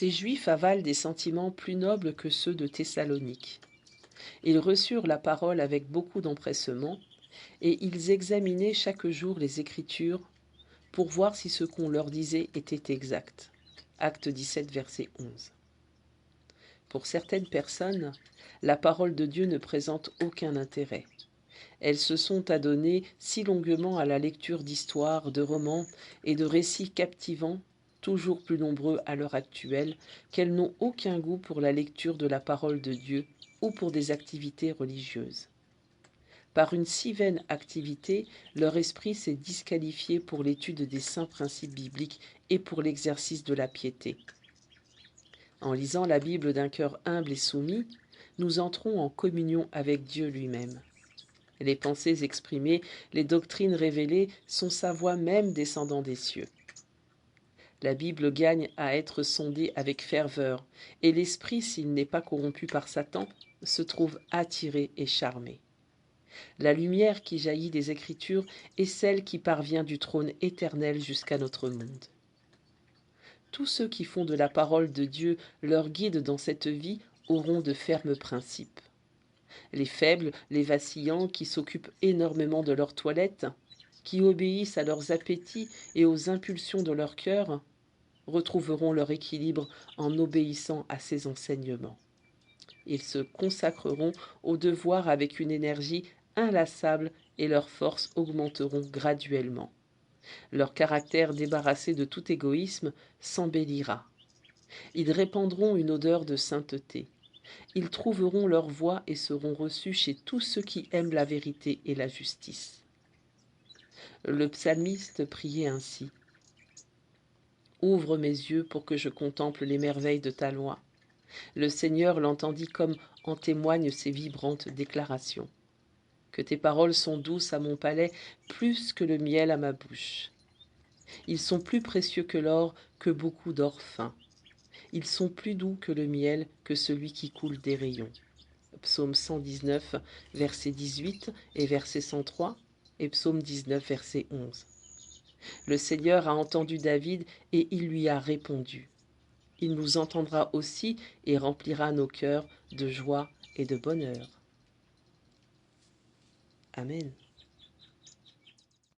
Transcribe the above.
Ces Juifs avalent des sentiments plus nobles que ceux de Thessalonique. Ils reçurent la parole avec beaucoup d'empressement, et ils examinaient chaque jour les Écritures pour voir si ce qu'on leur disait était exact. Acte 17, verset 11. Pour certaines personnes, la parole de Dieu ne présente aucun intérêt. Elles se sont adonnées si longuement à la lecture d'histoires, de romans et de récits captivants, toujours plus nombreux à l'heure actuelle, qu'elles n'ont aucun goût pour la lecture de la parole de Dieu ou pour des activités religieuses. Par une si vaine activité, leur esprit s'est disqualifié pour l'étude des saints principes bibliques et pour l'exercice de la piété. En lisant la Bible d'un cœur humble et soumis, nous entrons en communion avec Dieu lui-même. Les pensées exprimées, les doctrines révélées sont sa voix même descendant des cieux. La Bible gagne à être sondée avec ferveur, et l'esprit, s'il n'est pas corrompu par Satan, se trouve attiré et charmé. La lumière qui jaillit des Écritures est celle qui parvient du trône éternel jusqu'à notre monde. Tous ceux qui font de la parole de Dieu leur guide dans cette vie auront de fermes principes. Les faibles, les vacillants, qui s'occupent énormément de leur toilette, qui obéissent à leurs appétits et aux impulsions de leur cœur, retrouveront leur équilibre en obéissant à ces enseignements. Ils se consacreront au devoir avec une énergie inlassable et leurs forces augmenteront graduellement. Leur caractère débarrassé de tout égoïsme s'embellira. Ils répandront une odeur de sainteté. Ils trouveront leur voie et seront reçus chez tous ceux qui aiment la vérité et la justice. Le psalmiste priait ainsi. « Ouvre mes yeux pour que je contemple les merveilles de ta loi. » Le Seigneur l'entendit comme en témoignent ses vibrantes déclarations. Que tes paroles sont douces à mon palais, plus que le miel à ma bouche. Ils sont plus précieux que l'or, que beaucoup d'or fin. Ils sont plus doux que le miel, que celui qui coule des rayons. Psaume 119, verset 18 et verset 103, et psaume 19, verset 11. Le Seigneur a entendu David et il lui a répondu. Il nous entendra aussi et remplira nos cœurs de joie et de bonheur. Amen.